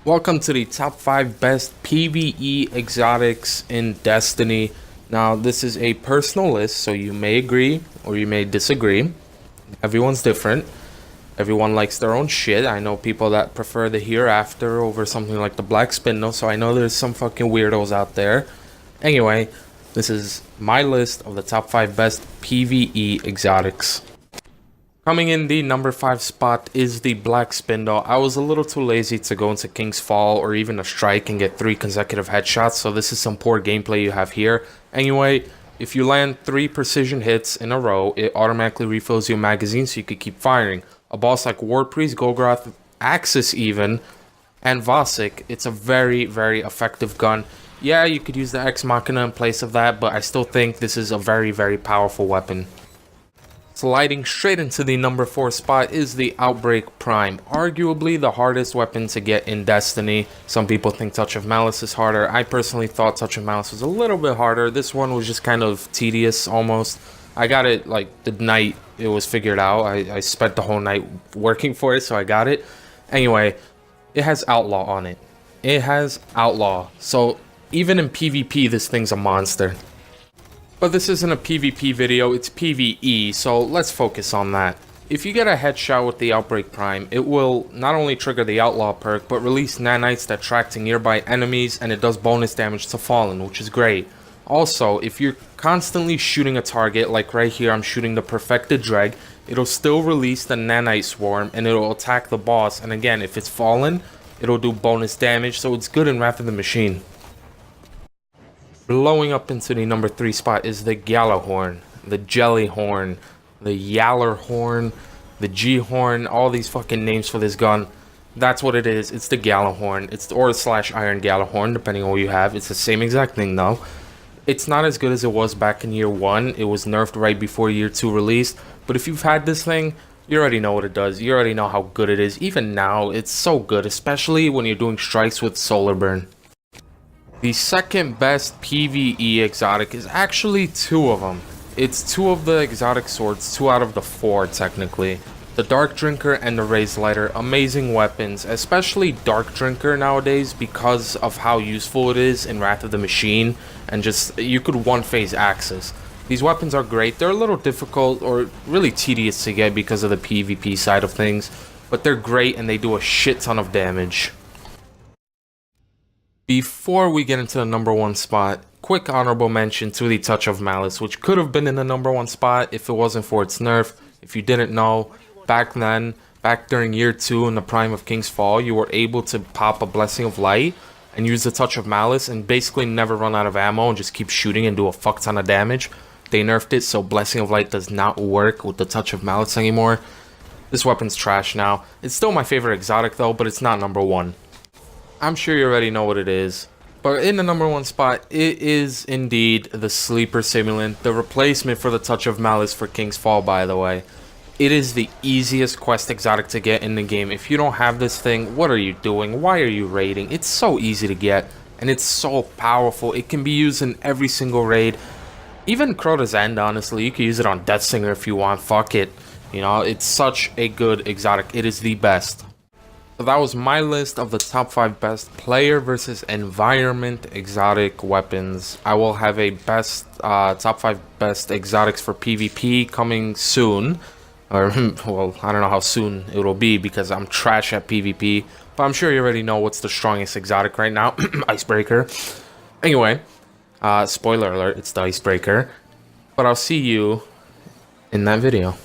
Welcome to the top 5 best PvE exotics in Destiny. Now, this is a personal list, so you may agree or you may disagree. Everyone's different. Everyone likes their own shit. I know people that prefer the Hereafter over something like the Black Spindle, so I know there's some fucking weirdos out there. Anyway, this is my list of the top 5 best PvE exotics. Coming in the number 5 spot is the Black Spindle. I was a little too lazy to go into King's Fall or even a strike and get 3 consecutive headshots, so this is some poor gameplay you have here. Anyway, if you land 3 precision hits in a row, it automatically refills your magazine so you can keep firing. A boss like War Priest, Golgoth, Axis even, and Vosik, it's a very, very effective gun. Yeah, you could use the Ex Machina in place of that, but I still think this is a very, very powerful weapon. Sliding straight into the number 4 spot is the Outbreak Prime, arguably the hardest weapon to get in Destiny. Some people think Touch of Malice is harder. I personally thought Touch of Malice was a little bit harder. This one was just kind of tedious almost. I got it like the night it was figured out. I spent the whole night working for it, so I got it. Anyway, it has Outlaw on it. It has Outlaw, so even in PvP this thing's a monster. But this isn't a PvP video, it's PvE, so let's focus on that. If you get a headshot with the Outbreak Prime, it will not only trigger the Outlaw perk, but release nanites that track to nearby enemies, and it does bonus damage to Fallen, which is great. Also, if you're constantly shooting a target, like right here I'm shooting the Perfected Dreg, it'll still release the nanite swarm, and it'll attack the boss, and again, if it's Fallen, it'll do bonus damage, so it's good in Wrath of the Machine. Blowing up into the number 3 spot is the Gjallarhorn, the Jelly Horn, the Yaller Horn, the G Horn, all these fucking names for this gun. That's what it is. It's the Gjallarhorn. It's the Iron Gjallarhorn, depending on what you have. It's the same exact thing though. It's not as good as it was back in year 1. It was nerfed right before year 2 released. But if you've had this thing, you already know what it does. You already know how good it is. Even now, it's so good, especially when you're doing strikes with Solar Burn. The second best PvE exotic is actually 2 of them. It's 2 of the exotic swords, 2 out of the 4 technically. The Dark Drinker and the Raised Lighter, amazing weapons, especially Dark Drinker nowadays because of how useful it is in Wrath of the Machine, and just, you could one-phase Axis. These weapons are great. They're a little difficult or really tedious to get because of the PvP side of things, but they're great and they do a shit ton of damage. Before we get into the number 1 spot, quick honorable mention to the Touch of Malice, which could have been in the number 1 spot if it wasn't for its nerf. If you didn't know, back then, back during year 2 in the prime of King's Fall, you were able to pop a Blessing of Light and use the Touch of Malice and basically never run out of ammo and just keep shooting and do a fuck ton of damage. They nerfed it, so Blessing of Light does not work with the Touch of Malice anymore. This weapon's trash now. It's still my favorite exotic though, but it's not number 1. I'm sure you already know what it is, but in the number 1 spot, it is indeed the Sleeper Simulant, the replacement for the Touch of Malice for King's Fall, by the way. It is the easiest quest exotic to get in the game. If you don't have this thing, what are you doing? Why are you raiding? It's so easy to get, and it's so powerful. It can be used in every single raid. Even Crota's End, honestly, you can use it on Death Singer if you want, fuck it. You know, it's such a good exotic. It is the best. So that was my list of the top 5 best player versus environment exotic weapons. I will have a top 5 best exotics for PvP coming soon. Or, well, I don't know how soon it will be because I'm trash at PvP. But I'm sure you already know what's the strongest exotic right now. Icebreaker. Anyway, spoiler alert, it's the Icebreaker. But I'll see you in that video.